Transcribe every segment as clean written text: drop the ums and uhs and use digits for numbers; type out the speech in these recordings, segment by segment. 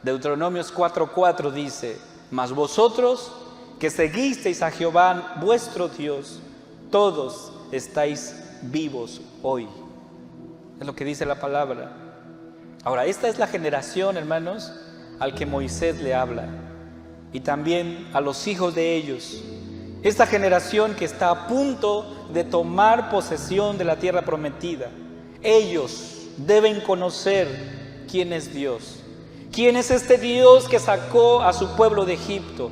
Deuteronomios 4:4 dice: mas vosotros que seguisteis a Jehová vuestro Dios, todos estáis vivos hoy. Es lo que dice la palabra. Ahora, esta es la generación, hermanos, al que Moisés le habla, y también a los hijos de ellos. Esta generación que está a punto de tomar posesión de la tierra prometida. Ellos deben conocer quién es Dios. ¿Quién es este Dios que sacó a su pueblo de Egipto?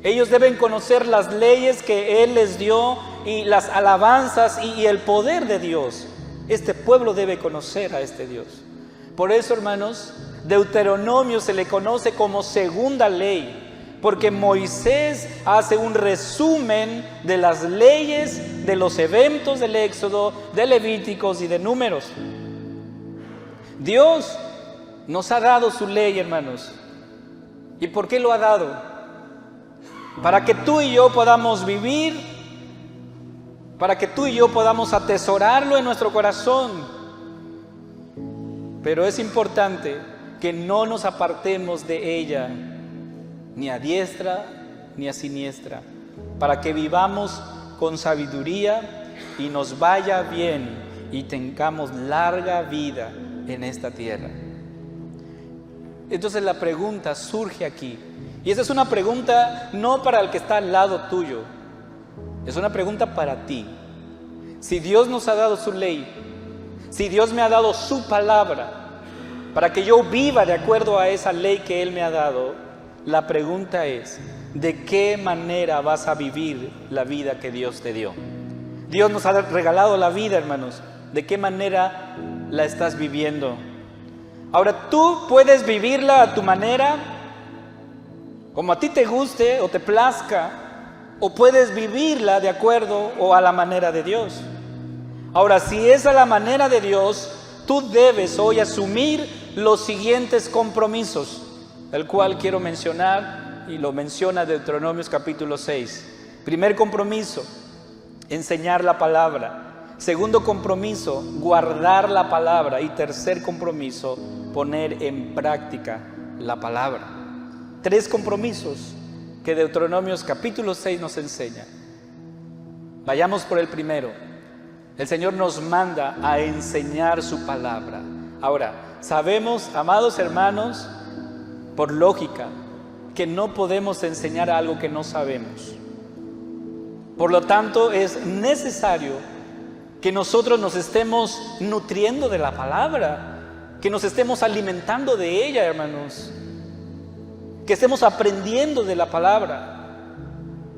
Ellos deben conocer las leyes que Él les dio y las alabanzas y el poder de Dios. Este pueblo debe conocer a este Dios. Por eso, hermanos, Deuteronomio se le conoce como segunda ley, porque Moisés hace un resumen de las leyes, de los eventos del Éxodo, de Levíticos y de Números. Dios nos ha dado su ley, hermanos. ¿Y por qué lo ha dado? Para que tú y yo podamos vivir, para que tú y yo podamos atesorarlo en nuestro corazón. Pero es importante que no nos apartemos de ella, ni a diestra ni a siniestra, para que vivamos con sabiduría y nos vaya bien y tengamos larga vida en esta tierra. Entonces la pregunta surge aquí, y esa es una pregunta no para el que está al lado tuyo, es una pregunta para ti. Si Dios nos ha dado su ley, si Dios me ha dado su palabra para que yo viva de acuerdo a esa ley que Él me ha dado, la pregunta es: ¿de qué manera vas a vivir la vida que Dios te dio? Dios nos ha regalado la vida, hermanos. ¿De qué manera la estás viviendo? Ahora, tú puedes vivirla a tu manera, como a ti te guste o te plazca, o puedes vivirla de acuerdo o a la manera de Dios. Ahora, si es a la manera de Dios, tú debes hoy asumir los siguientes compromisos, el cual quiero mencionar, y lo menciona Deuteronomios capítulo 6. Primer compromiso: enseñar la palabra. Segundo compromiso: guardar la palabra. Y tercer compromiso: poner en práctica la palabra. 3 compromisos que Deuteronomios capítulo 6 nos enseña. Vayamos por el primero. El Señor nos manda a enseñar su palabra. Ahora, sabemos, amados hermanos, por lógica, que no podemos enseñar algo que no sabemos. Por lo tanto, es necesario que nosotros nos estemos nutriendo de la palabra, que nos estemos alimentando de ella, hermanos, que estemos aprendiendo de la palabra.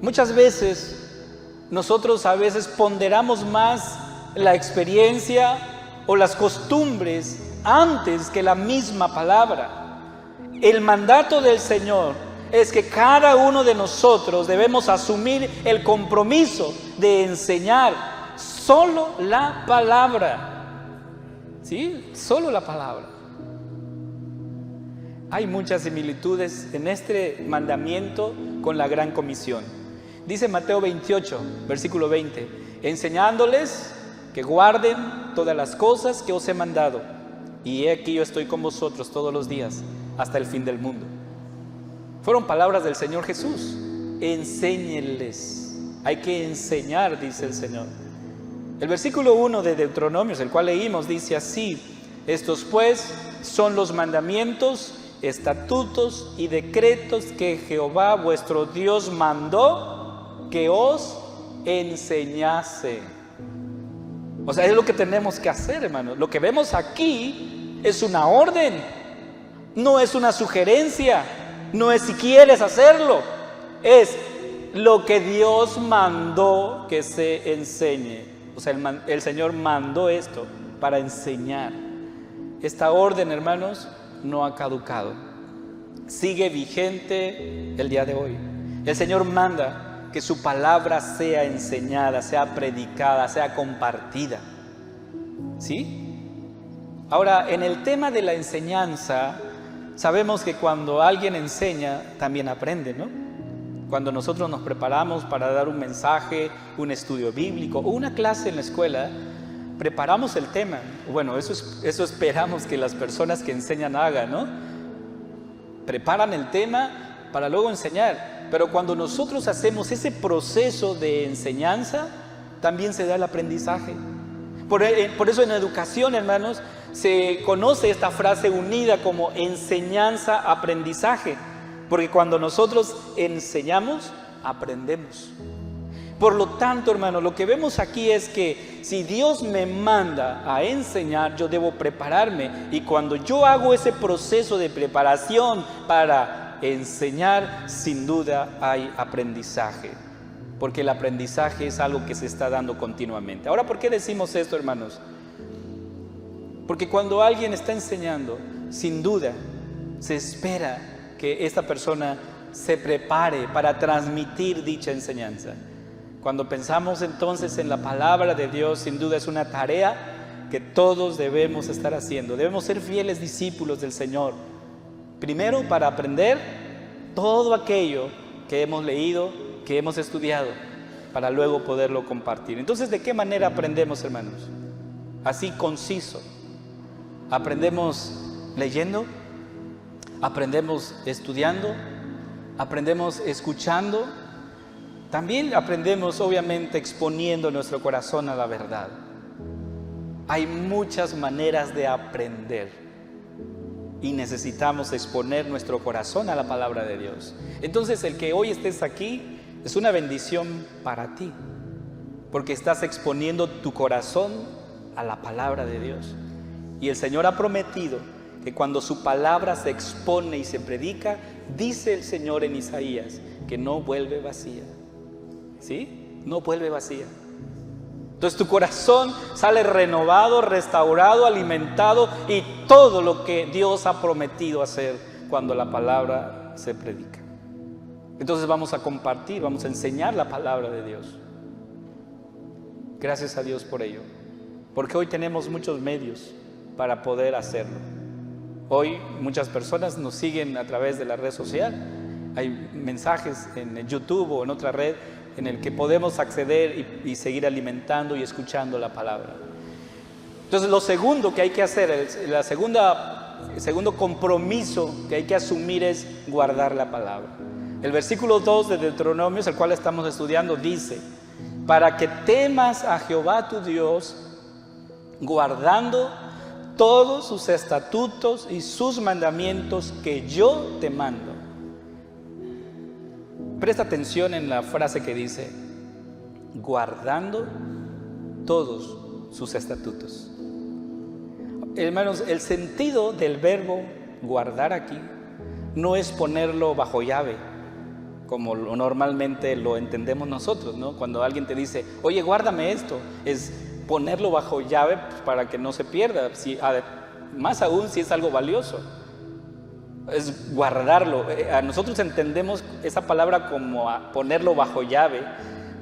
Muchas veces, nosotros a veces ponderamos más la experiencia o las costumbres antes que la misma palabra. El mandato del Señor es que cada uno de nosotros debemos asumir el compromiso de enseñar solo la palabra. ¿Sí? Solo la palabra. Hay muchas similitudes en este mandamiento con la gran comisión. Dice Mateo 28, versículo 20: enseñándoles que guarden todas las cosas que os he mandado, y he aquí yo estoy con vosotros todos los días hasta el fin del mundo. Fueron palabras del Señor Jesús. Enséñenles. Hay que enseñar, dice el Señor. El versículo 1 de Deuteronomios, el cual leímos, dice así: estos pues son los mandamientos, estatutos y decretos que Jehová vuestro Dios mandó que os enseñase. O sea, es lo que tenemos que hacer, hermanos. Lo que vemos aquí es una orden, no es una sugerencia, no es si quieres hacerlo, es lo que Dios mandó que se enseñe. O sea, el Señor mandó esto para enseñar. Esta orden, hermanos, no ha caducado, sigue vigente el día de hoy. El Señor manda que su palabra sea enseñada, sea predicada, sea compartida. ¿Sí? Ahora, en el tema de la enseñanza, sabemos que cuando alguien enseña, también aprende, ¿no? Cuando nosotros nos preparamos para dar un mensaje, un estudio bíblico o una clase en la escuela, preparamos el tema. Bueno, eso esperamos que las personas que enseñan hagan, ¿no? preparan el tema para luego enseñar. Pero cuando nosotros hacemos ese proceso de enseñanza, también se da el aprendizaje. Por eso en educación, hermanos, se conoce esta frase unida como enseñanza-aprendizaje. Porque cuando nosotros enseñamos, aprendemos. Por lo tanto, hermanos, lo que vemos aquí es que si Dios me manda a enseñar, yo debo prepararme. Y cuando yo hago ese proceso de preparación para enseñar, sin duda hay aprendizaje. Porque el aprendizaje es algo que se está dando continuamente. Ahora, ¿por qué decimos esto, hermanos? Porque cuando alguien está enseñando, sin duda, se espera que esta persona se prepare para transmitir dicha enseñanza. Cuando pensamos entonces en la palabra de Dios, sin duda es una tarea que todos debemos estar haciendo. Debemos ser fieles discípulos del Señor. Primero, para aprender todo aquello que hemos leído, que hemos estudiado, para luego poderlo compartir. Entonces, ¿de qué manera aprendemos, hermanos? Así, conciso. Aprendemos leyendo, aprendemos estudiando, aprendemos escuchando. También aprendemos, obviamente, exponiendo nuestro corazón a la verdad. Hay muchas maneras de aprender y necesitamos exponer nuestro corazón a la palabra de Dios. Entonces, el que hoy estés aquí es una bendición para ti, porque estás exponiendo tu corazón a la palabra de Dios. Y el Señor ha prometido que cuando su palabra se expone y se predica, dice el Señor en Isaías, que no vuelve vacía. ¿Sí? No vuelve vacía. Entonces tu corazón sale renovado, restaurado, alimentado y todo lo que Dios ha prometido hacer cuando la palabra se predica. Entonces vamos a compartir, vamos a enseñar la palabra de Dios. Gracias a Dios por ello, porque hoy tenemos muchos medios para poder hacerlo. Hoy muchas personas nos siguen a través de la red social. Hay mensajes en YouTube o en otra red en el que podemos acceder y seguir alimentando y escuchando la palabra. Entonces, lo segundo que hay que hacer, el segundo compromiso que hay que asumir es guardar la palabra. El versículo 2 de Deuteronomios, el cual estamos estudiando, dice: para que temas a Jehová tu Dios, guardando todos sus estatutos y sus mandamientos que yo te mando. Presta atención en la frase que dice, guardando todos sus estatutos. Hermanos, el sentido del verbo guardar aquí no es ponerlo bajo llave, como normalmente lo entendemos nosotros, ¿no? Cuando alguien te dice, oye, guárdame esto, es ponerlo bajo llave para que no se pierda, más aún si es algo valioso. Es guardarlo. Nosotros entendemos esa palabra como ponerlo bajo llave,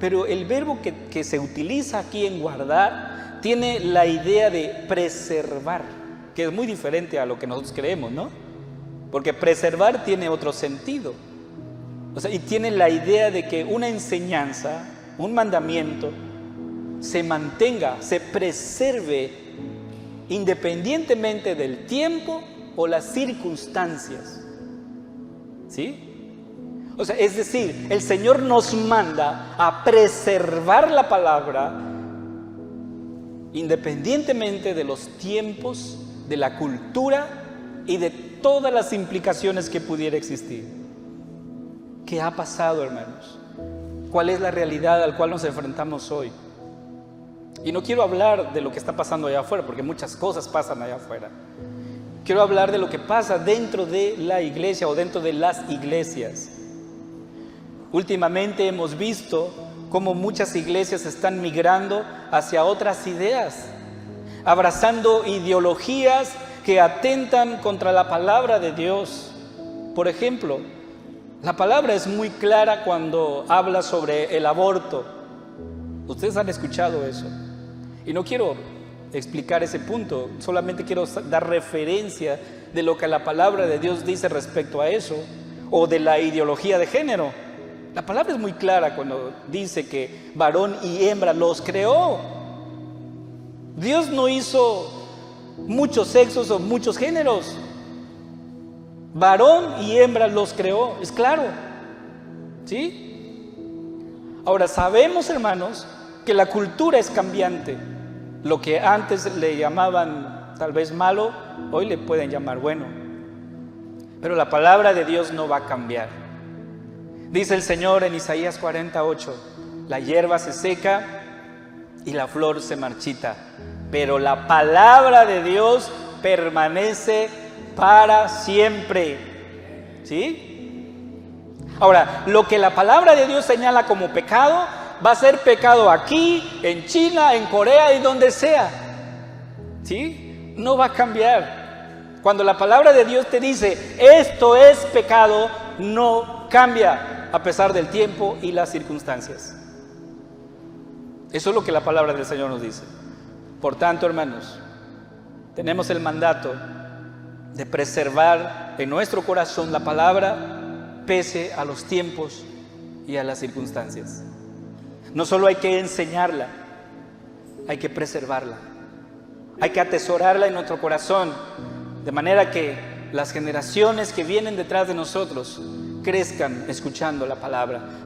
pero el verbo que se utiliza aquí en guardar tiene la idea de preservar, que es muy diferente a lo que nosotros creemos, ¿no? Porque preservar tiene otro sentido. O sea, y tiene la idea de que una enseñanza, un mandamiento, se mantenga, se preserve independientemente del tiempo o las circunstancias. ¿Sí? O sea, es decir, el Señor nos manda a preservar la palabra independientemente de los tiempos, de la cultura y de todas las implicaciones que pudiera existir. ¿Qué ha pasado, hermanos? ¿Cuál es la realidad al cual nos enfrentamos hoy? Y no quiero hablar de lo que está pasando allá afuera, porque muchas cosas pasan allá afuera. Quiero hablar de lo que pasa dentro de la iglesia o dentro de las iglesias. Últimamente hemos visto cómo muchas iglesias están migrando hacia otras ideas, abrazando ideologías que atentan contra la palabra de Dios. Por ejemplo, la palabra es muy clara cuando habla sobre el aborto. Ustedes han escuchado eso. Y no quiero explicar ese punto, solamente quiero dar referencia de lo que la palabra de Dios dice respecto a eso, o de la ideología de género. La palabra es muy clara cuando dice que varón y hembra los creó. Dios no hizo muchos sexos o muchos géneros. Varón y hembra los creó, es claro. ¿Sí? Ahora sabemos, hermanos, que la cultura es cambiante. Lo que antes le llamaban tal vez malo, hoy le pueden llamar bueno. Pero la palabra de Dios no va a cambiar. Dice el Señor en Isaías 48, la hierba se seca y la flor se marchita, pero la palabra de Dios permanece para siempre. ¿Sí? Ahora, lo que la palabra de Dios señala como pecado, va a ser pecado aquí, en China, en Corea y donde sea. ¿Sí? No va a cambiar. Cuando la palabra de Dios te dice, esto es pecado, no cambia a pesar del tiempo y las circunstancias. Eso es lo que la palabra del Señor nos dice. Por tanto, hermanos, tenemos el mandato de preservar en nuestro corazón la palabra pese a los tiempos y a las circunstancias. No solo hay que enseñarla, hay que preservarla, hay que atesorarla en nuestro corazón, de manera que las generaciones que vienen detrás de nosotros crezcan escuchando la palabra.